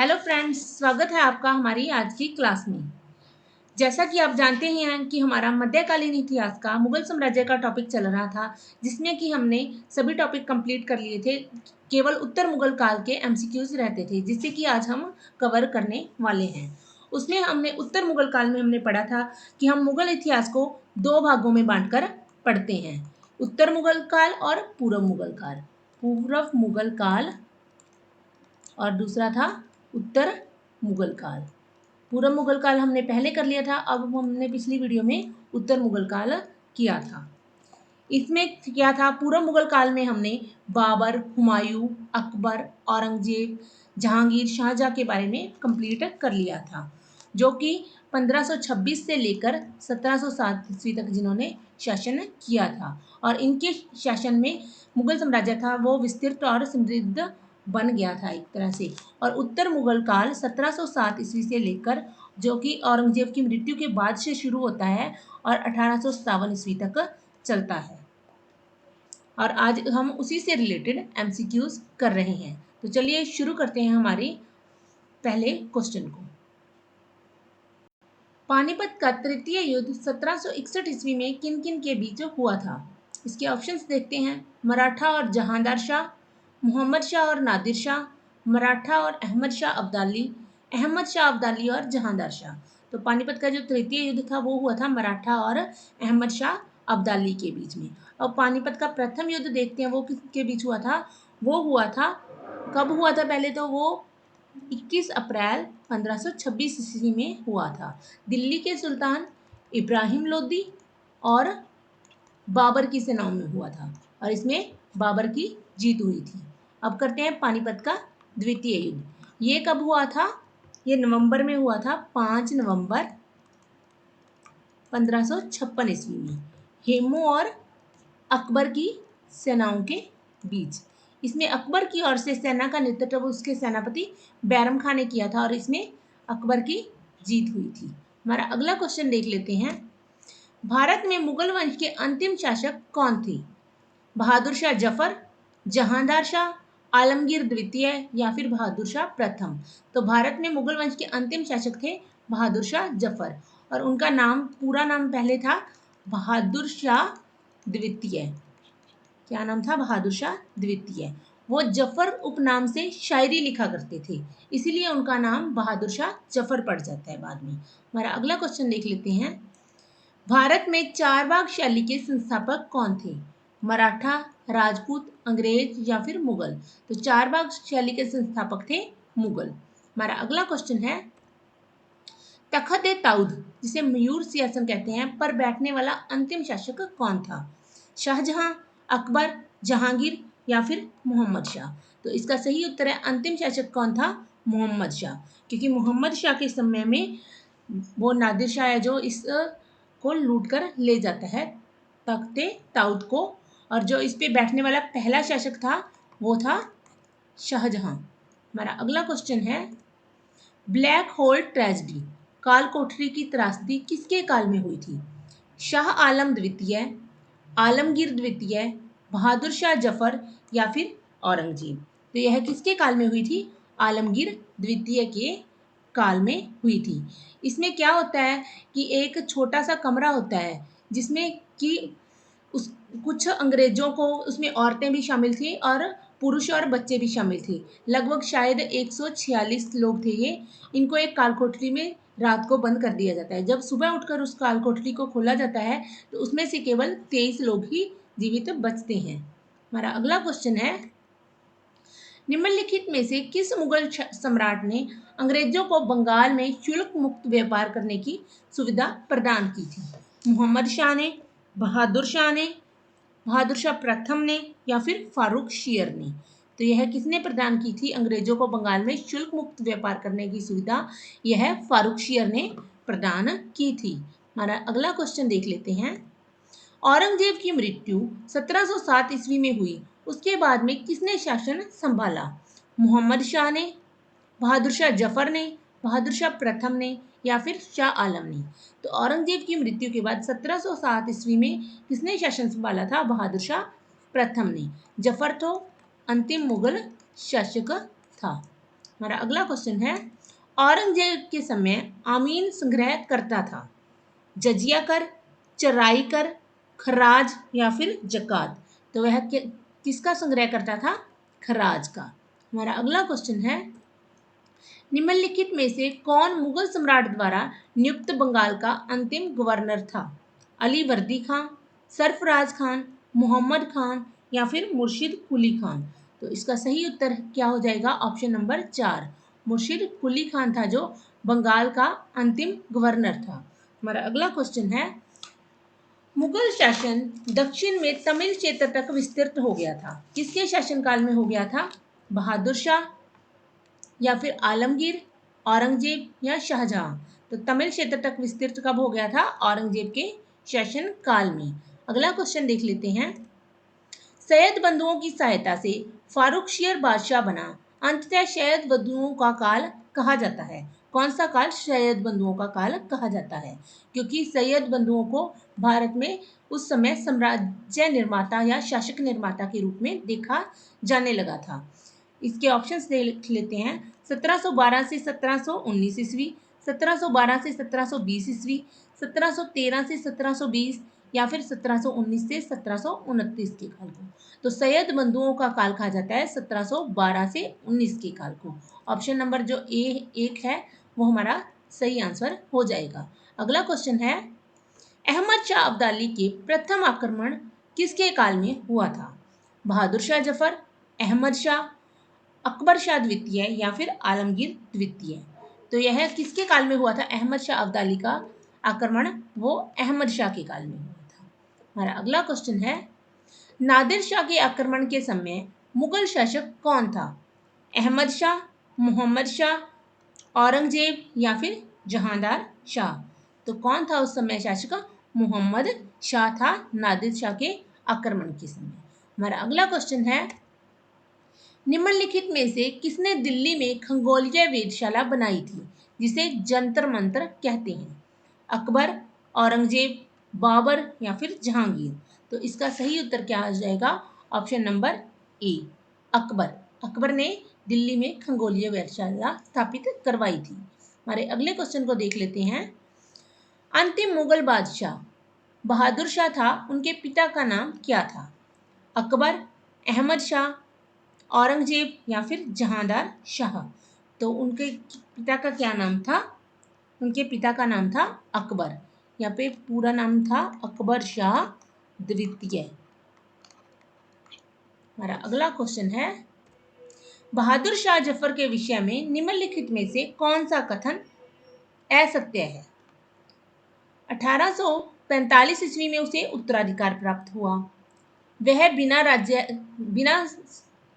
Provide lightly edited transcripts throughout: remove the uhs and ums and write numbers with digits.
Hello friends, स्वागत है आपका हमारी आज की क्लास में। जैसा कि आप जानते ही हैं कि हमारा मध्यकालीन इतिहास का मुगल साम्राज्य का टॉपिक चल रहा था, जिसमें कि हमने सभी टॉपिक कंप्लीट कर लिए थे। केवल उत्तर मुगल काल के एमसीक्यूज रहते थे, जिससे कि आज हम कवर करने वाले हैं। उसमें हमने उत्तर मुगल काल में हमने पढ़ा था कि हम मुगल इतिहास को दो भागों में बांटकर पढ़ते हैं, उत्तर मुगल काल और पूर्व मुगल काल। पूर्व मुगल काल और दूसरा था उत्तर मुगल काल। पूर्व मुगल काल हमने पहले कर लिया था, अब हमने पिछली वीडियो में उत्तर मुगल काल किया था। इसमें क्या था, पूर्व मुगल काल में हमने बाबर, हुमायूं, अकबर, औरंगजेब, जहांगीर, शाहजहां के बारे में कंप्लीट कर लिया था, जो कि 1526 से लेकर 1707 ईस्वी तक जिन्होंने शासन किया था। और इनके शासन में मुगल साम्राज्य था वो विस्तृत और समृद्ध बन गया था एक तरह से। और उत्तर मुगल काल 1707 ईस्वी से लेकर, जो कि औरंगजेब की मृत्यु के बाद से शुरू होता है और 1857 ईस्वी तक चलता है। और आज हम उसी से रिलेटेड एमसीक्यूज कर रहे हैं। तो चलिए शुरू करते हैं हमारे पहले क्वेश्चन को। पानीपत का तृतीय युद्ध 1761 ईस्वी में किन किन के बीच हुआ था? इसके ऑप्शंस देखते हैं। मराठा और जहांदार शाह, मोहम्मद शाह और नादिर शाह, मराठा और अहमद शाह अब्दाली, अहमद शाह अब्दाली और जहांदार शाह। तो पानीपत का जो तृतीय युद्ध था वो हुआ था मराठा और अहमद शाह अब्दाली के बीच में। और पानीपत का प्रथम युद्ध देखते हैं वो किसके बीच हुआ था। वो हुआ था, कब हुआ था पहले तो वो 21 अप्रैल 1526 ईस्वी में हुआ था। दिल्ली के सुल्तान इब्राहिम लोदी और बाबर की सेनाओं में हुआ था, और इसमें बाबर की जीत हुई थी। अब करते हैं पानीपत का द्वितीय युद्ध। ये कब हुआ था? ये नवंबर में हुआ था, 5 नवंबर 1556 ईस्वी में, हेमू और अकबर की सेनाओं के बीच। इसमें अकबर की ओर से सेना का नेतृत्व उसके सेनापति बैरम खान ने किया था, और इसमें अकबर की जीत हुई थी। हमारा अगला क्वेश्चन देख लेते हैं। भारत में मुगल वंश के अंतिम शासक कौन थे? बहादुर शाह जफर, जहांदार शाह, आलमगीर द्वितीय या फिर बहादुर शाह प्रथम। तो भारत में मुगल वंश के अंतिम शासक थे बहादुर शाह जफर, और उनका नाम, पूरा नाम पहले था बहादुर शाह द्वितीय। क्या नाम था? बहादुर शाह द्वितीय। वो जफर उपनाम से शायरी लिखा करते थे, इसीलिए उनका नाम बहादुर शाह जफर पड़ जाता है बाद में। हमारा अगला क्वेश्चन देख लेते हैं। भारत में चारबाग शैली के संस्थापक कौन थे? मराठा, राजपूत, अंग्रेज या फिर मुगल? तो चारबाग शैली के संस्थापक थे मुगल। हमारा अगला क्वेश्चन है, तखत ए ताउद, जिसे मयूर सिंहासन कहते हैं, पर बैठने वाला अंतिम शासक कौन था? शाहजहां, अकबर, जहांगीर या फिर मोहम्मद शाह? तो इसका सही उत्तर है, अंतिम शासक कौन था? मोहम्मद शाह। क्योंकि मोहम्मद शाह के समय में वो नादिर शाह है जो इस को लूट कर ले जाता है, तख्ते ताउद को। और जो इस पे बैठने वाला पहला शासक था वो था शाहजहां। हमारा अगला क्वेश्चन है, ब्लैक होल ट्रेजेडी, काल कोठरी की त्रासदी किसके काल में हुई थी? शाह आलम द्वितीय, आलमगीर द्वितीय, बहादुर शाह जफर या फिर औरंगजेब? तो यह किसके काल में हुई थी? आलमगीर द्वितीय के काल में हुई थी। इसमें क्या होता है कि एक छोटा सा कमरा होता है जिसमें कि उस कुछ अंग्रेजों को, उसमें औरतें भी शामिल थी और पुरुष और बच्चे भी शामिल थे। लगभग शायद 146 लोग थे ये। इनको एक काल कोठरी में रात को बंद कर दिया जाता है। जब सुबह उठकर उस काल कोठरी को खोला जाता है तो उसमें से केवल 23 लोग ही जीवित बचते हैं। हमारा अगला क्वेश्चन है, निम्नलिखित में से किस मुगल सम्राट ने अंग्रेजों को बंगाल में शुल्क मुक्त व्यापार करने की सुविधा प्रदान की थी? मोहम्मद शाह ने, बहादुर शाह ने, बहादुर शाह प्रथम ने या फिर फारूक शेर ने? तो यह किसने प्रदान की थी अंग्रेजों को बंगाल में शुल्क मुक्त व्यापार करने की सुविधा? यह फारूक शेर ने प्रदान की थी। हमारा अगला क्वेश्चन देख लेते हैं। औरंगजेब की मृत्यु 1707 ईस्वी में हुई, उसके बाद में किसने शासन संभाला? मोहम्मद शाह ने, बहादुर शाह जफर ने, बहादुर शाह प्रथम ने या फिर शाह आलम ने? तो औरंगजेब की मृत्यु के बाद 1707 ईस्वी में किसने शासन संभाला था? बहादुर शाह प्रथम ने। जफर तो अंतिम मुगल शासक था। हमारा अगला क्वेश्चन है, औरंगजेब के समय आमीन संग्रह करता था, जजिया कर, चराई कर, खराज या फिर जकात। तो वह किसका संग्रह करता था? खराज का। हमारा अगला क्वेश्चन है, निम्नलिखित में से कौन मुगल सम्राट द्वारा नियुक्त बंगाल का अंतिम गवर्नर था? अली वर्दी खान, सरफराज खान, मोहम्मद खान या फिर मुर्शिद कुली खान। तो इसका सही उत्तर क्या हो जाएगा? ऑप्शन नंबर 4, मुर्शिद कुली खान था जो बंगाल का अंतिम गवर्नर था। हमारा अगला क्वेश्चन है, मुगल शासन दक्षिण में तमिल क्षेत्र तक विस्तृत हो गया था, किसके शासनकाल में हो गया था? बहादुर शाह या फिर आलमगीर, औरंगजेब या शाहजहां। तो तमिल क्षेत्र तक विस्तृत कब हो गया था? औरंगजेब के शासन काल में। अगला क्वेश्चन देख लेते हैं, सैयद बंधुओं की सहायता से फारुखशियर बादशाह बना, अंततः सैयद बंधुओं का काल कहा जाता है। कौन सा काल सैयद बंधुओं का काल कहा जाता है? क्योंकि सैयद बंधुओं को भारत में उस समय साम्राज्य निर्माता या शासक निर्माता के रूप में देखा जाने लगा था। इसके ऑप्शंस देख लेते हैं, 1712 से 1719 ईस्वी, 1712 से 1720 ईस्वी, 1713 से 1720 या फिर 1719 से 1729 के काल को। तो सैयद बंधुओं का काल कहा जाता है 1712 से 19 के काल को। ऑप्शन नंबर जो एक है वो हमारा सही आंसर हो जाएगा। अगला क्वेश्चन है, अहमद शाह अब्दाली के प्रथम आक्रमण किसके काल में हुआ था? बहादुर शाह जफर, अहमद शाह, अकबर शाह द्वितीय या फिर आलमगीर द्वितीय। तो यह किसके काल में हुआ था? अहमद शाह अब्दाली का आक्रमण वो अहमद शाह के काल में हुआ था। हमारा अगला क्वेश्चन है, नादिर शाह के आक्रमण के समय मुगल शासक कौन था? अहमद शाह, मोहम्मद शाह, औरंगजेब या फिर जहांदार शाह। तो कौन था उस समय शासक? मोहम्मद शाह था नादिर शाह के आक्रमण के समय। हमारा अगला क्वेश्चन है, निम्नलिखित में से किसने दिल्ली में खगोलीय वेधशाला बनाई थी जिसे जंतर मंतर कहते हैं? अकबर, औरंगजेब, बाबर या फिर जहांगीर। तो इसका सही उत्तर क्या आ जाएगा? Option number A, Akbar. Akbar ने दिल्ली में खगोलीय वेधशाला स्थापित करवाई थी। हमारे अगले क्वेश्चन को देख लेते हैं, अंतिम मुगल बादशाह बहादुर शाह था, उनके पिता का नाम क्या था? अकबर, अहमद शाह, औरंगजेब या फिर जहांदार शाह। तो उनके पिता का क्या नाम था? उनके पिता का नाम था अकबर। यहाँ पे पूरा नाम था अकबर शाह द्वितीय। हमारा अगला क्वेश्चन है, बहादुर शाह जफर के विषय में निम्नलिखित में से कौन सा कथन असत्य है? 1845 ईस्वी में उसे उत्तराधिकार प्राप्त हुआ, वह बिना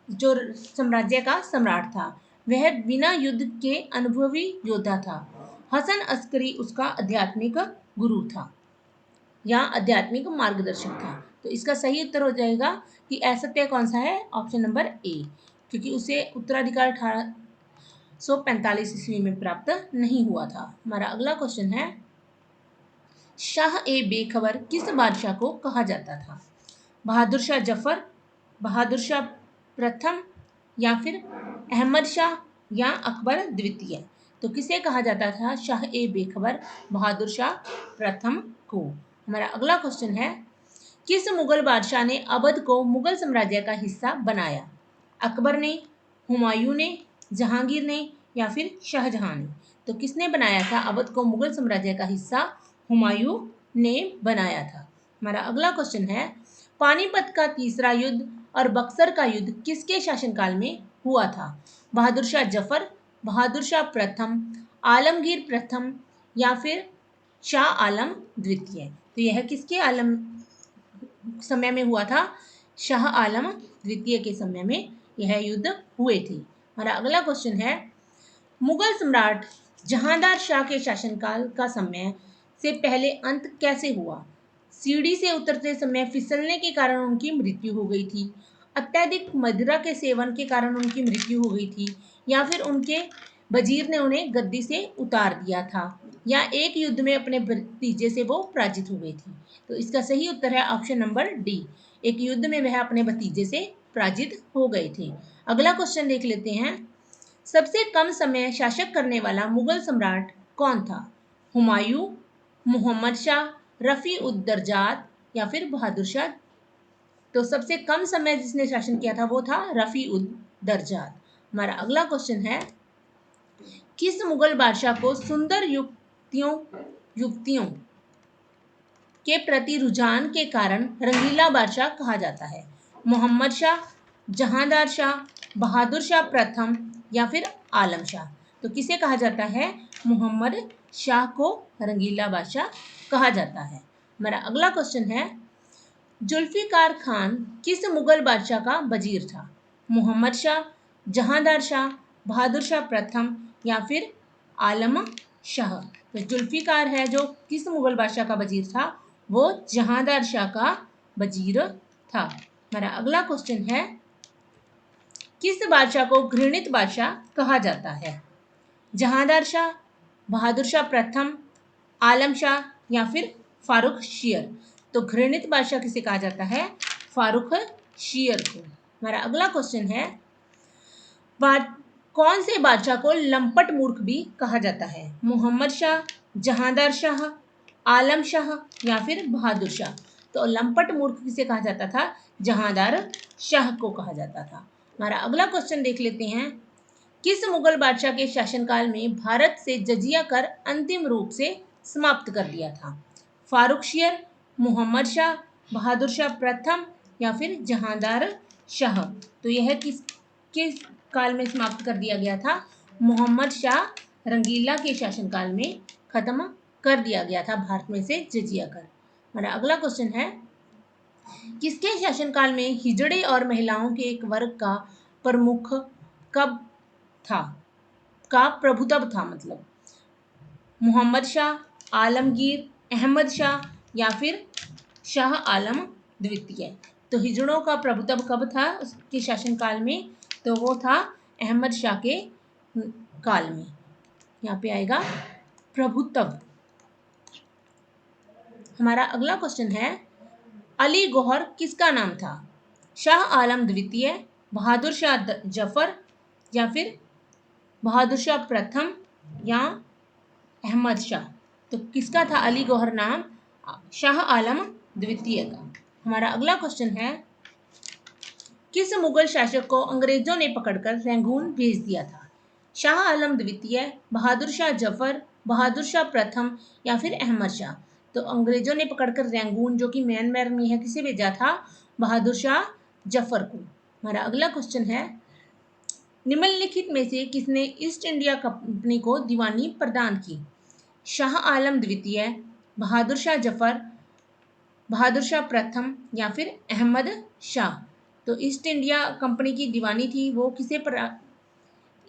जो साम्राज्य का सम्राट था, वह बिना युद्ध के अनुभवी योद्धा था, हसन अस्करी उसका आध्यात्मिक गुरु था या आध्यात्मिक मार्गदर्शक था। तो इसका सही उत्तर हो जाएगा कि असत्य कौन सा है? ऑप्शन नंबर ए, क्योंकि उसे उत्तराधिकार 1845 ईस्वी में प्राप्त नहीं हुआ था। हमारा अगला क्वेश्चन है, शाह ए बेखबर किस बादशाह को कहा जाता था? बहादुर शाह जफर, बहादुर शाह प्रथम या फिर अहमद शाह या अकबर द्वितीय। तो किसे कहा जाता था शाह ए बेखबर? बहादुर शाह प्रथम को। हमारा अगला क्वेश्चन है, किस मुगल बादशाह ने अवध को मुगल साम्राज्य का हिस्सा बनाया? अकबर ने, हुमायूं ने, जहांगीर ने या फिर शाहजहां ने। तो किसने बनाया था अवध को मुगल साम्राज्य का हिस्सा? हुमायूं ने बनाया था। हमारा अगला क्वेश्चन है, पानीपत का तीसरा युद्ध और बक्सर का युद्ध किसके शासनकाल में हुआ था? बहादुर शाह जफर, बहादुर शाह प्रथम, आलमगीर प्रथम या फिर शाह आलम द्वितीय। तो यह किसके समय में हुआ था? शाह आलम द्वितीय के समय में यह युद्ध हुए थे। हमारा अगला क्वेश्चन है, मुगल सम्राट जहांदार शाह के शासनकाल का समय से पहले अंत कैसे हुआ? सीढ़ी से उतरते समय फिसलने के कारण उनकी मृत्यु हो गई थी, अत्यधिक मदिरा के सेवन के कारण उनकी मृत्यु हो गई थी, या फिर उनके वजीर ने उन्हें गद्दी से उतार दिया था, या एक युद्ध में अपने भतीजे से वो पराजित हो गई थी। तो इसका सही उत्तर है ऑप्शन नंबर डी, एक युद्ध में वह अपने भतीजे से पराजित हो गए थे। अगला क्वेश्चन देख लेते हैं, सबसे कम समय शासक करने वाला मुगल सम्राट कौन था? हुमायूं, मोहम्मद शाह, रफी उद दरजात या फिर बहादुर शाह? तो सबसे कम समय जिसने शासन किया था वो था रफी उद दरजात। हमारा अगला क्वेश्चन है, किस मुगल बादशाह को सुंदर युक्तियों के प्रति रुझान के कारण रंगीला बादशाह कहा जाता है? मोहम्मद शाह, जहांदार शाह, बहादुर शाह प्रथम या फिर आलम शाह? तो किसे कहा जाता है? मोहम्मद शाह को रंगीला बादशाह कहा जाता है। हमारा अगला क्वेश्चन है, जुल्फिकार खान किस मुगल बादशाह का वजीर था? मोहम्मद शाह, जहांदार शाह, बहादुर शाह प्रथम या फिर आलम शाह? तो जुल्फिकार है जो किस मुगल बादशाह का वजीर था? वो जहांदार शाह का वजीर था। हमारा अगला क्वेश्चन है, किस बादशाह को घृणित बादशाह कहा जाता है? जहांदार शाह, बहादुर शाह प्रथम, आलम शाह या फिर फारूक शीर? तो घृणित बादशाह किसे कहा जाता है? फारूक शीर को। हमारा अगला क्वेश्चन है, कौन से बादशाह को लंपट मूर्ख भी कहा जाता है? मोहम्मद शाह, जहांदार शाह, आलम शाह या फिर बहादुर शाह? तो लंपट मूर्ख किसे कहा जाता था? जहांदार शाह को कहा जाता था। हमारा अगला क्वेश्चन देख लेते हैं, किस मुगल बादशाह के शासनकाल में भारत से जजिया कर अंतिम रूप से समाप्त कर दिया था? फारूक शीर, मोहम्मद शाह, बहादुर शाह प्रथम या फिर जहांदार शाह? तो यह किस काल में समाप्त कर दिया गया था? मोहम्मद शाह रंगीला के शासनकाल में खत्म कर दिया गया था भारत में से जजिया कर। हमारा अगला क्वेश्चन है, किसके शासनकाल में हिजड़े और महिलाओं के एक वर्ग का प्रमुख कब था का प्रभुत्व था? मतलब मोहम्मद शाह, आलमगीर, अहमद शाह या फिर शाह आलम द्वितीय? तो हिजड़ों का प्रभुत्व कब था उसके शासनकाल में? तो वो था अहमद शाह के काल में। यहाँ पे आएगा प्रभुत्व। हमारा अगला क्वेश्चन है, अली गौहर किसका नाम था? शाह आलम द्वितीय, बहादुर शाह जफर या फिर बहादुर शाह प्रथम या अहमद शाह? तो किसका था अली गौहर नाम? शाह आलम द्वितीय का। हमारा अगला क्वेश्चन है, किस मुगल शासक को अंग्रेजों ने पकड़कर रंगून भेज दिया था? शाह आलम द्वितीय, बहादुर शाह जफर, बहादुर शाह प्रथम या फिर अहमद शाह? तो अंग्रेजों ने पकड़कर रंगून जो कि म्यांमार में है, किसे भेजा था? बहादुर शाह जफर को। हमारा अगला क्वेश्चन है, निम्नलिखित में से किसने ईस्ट इंडिया कंपनी को दीवानी प्रदान की? शाह आलम द्वितीय, बहादुर शाह जफर, बहादुर शाह प्रथम या फिर अहमद शाह? तो ईस्ट इंडिया कंपनी की दीवानी थी वो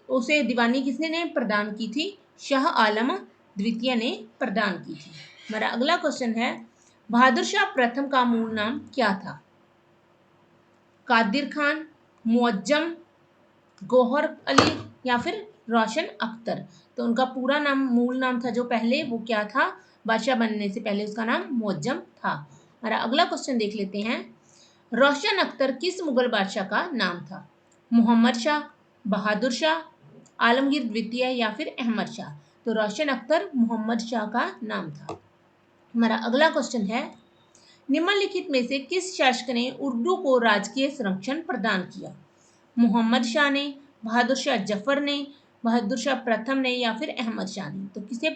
उसे दीवानी किसने ने प्रदान की थी? शाह आलम द्वितीय ने प्रदान की थी। हमारा अगला क्वेश्चन है, बहादुर शाह प्रथम का मूल नाम क्या था? कादिर खान, मुअज्जम, गौहर अली या फिर रोशन अख्तर? तो उनका पूरा नाम, मूल नाम था जो पहले, वो क्या था? बादशाह बनने से पहले उसका नाम मुअज्जम था। हमारा अगला क्वेश्चन देख लेते हैं, रोशन अख्तर किस मुगल बादशाह का नाम था? मोहम्मद शाह, बहादुर शाह, आलमगीर द्वितीय या फिर अहमद शाह? तो रोशन अख्तर मोहम्मद शाह का नाम था। हमारा अगला क्वेश्चन है, निम्नलिखित में से किस शासक ने उर्दू को राजकीय संरक्षण प्रदान किया? मोहम्मद शाह ने, बहादुर शाह जफर ने, बहादुर शाह प्रथम ने या फिर अहमद शाह ने? तो किसने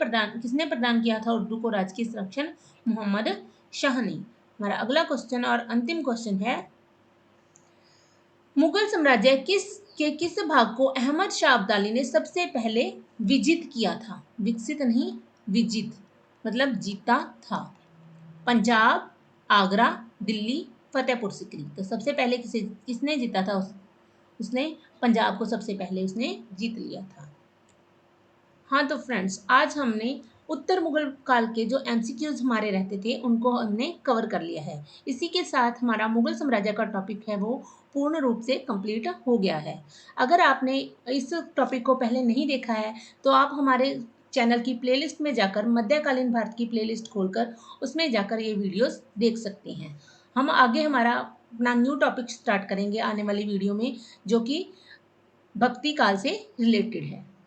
प्रदान किया था उर्दू को राजकीय संरक्षण? मोहम्मद शाह ने। हमारा अगला क्वेश्चन और अंतिम क्वेश्चन है, मुगल साम्राज्य किस भाग को अहमद शाह अब्दाली ने सबसे पहले विजित किया था? विकसित नहीं, विजित मतलब जीता था। पंजाब, आगरा, दिल्ली, फतेहपुर सिकरी? तो सबसे पहले किसने जीता था? उसने पंजाब को सबसे पहले उसने जीत लिया था। हाँ तो फ्रेंड्स, आज हमने उत्तर मुगल काल के जो एमसीक्यूज हमारे रहते थे उनको हमने कवर कर लिया है। इसी के साथ हमारा मुगल साम्राज्य का टॉपिक है वो पूर्ण रूप से कंप्लीट हो गया है। अगर आपने इस टॉपिक को पहले नहीं देखा है तो आप हमारे चैनल की प्लेलिस्ट में जाकर मध्यकालीन भारत की प्लेलिस्ट खोलकर उसमें जाकर ये वीडियोस देख सकते हैं। हम आगे हमारा अपना न्यू टॉपिक स्टार्ट करेंगे आने वाली वीडियो में, जो कि भक्ति काल से रिलेटेड है।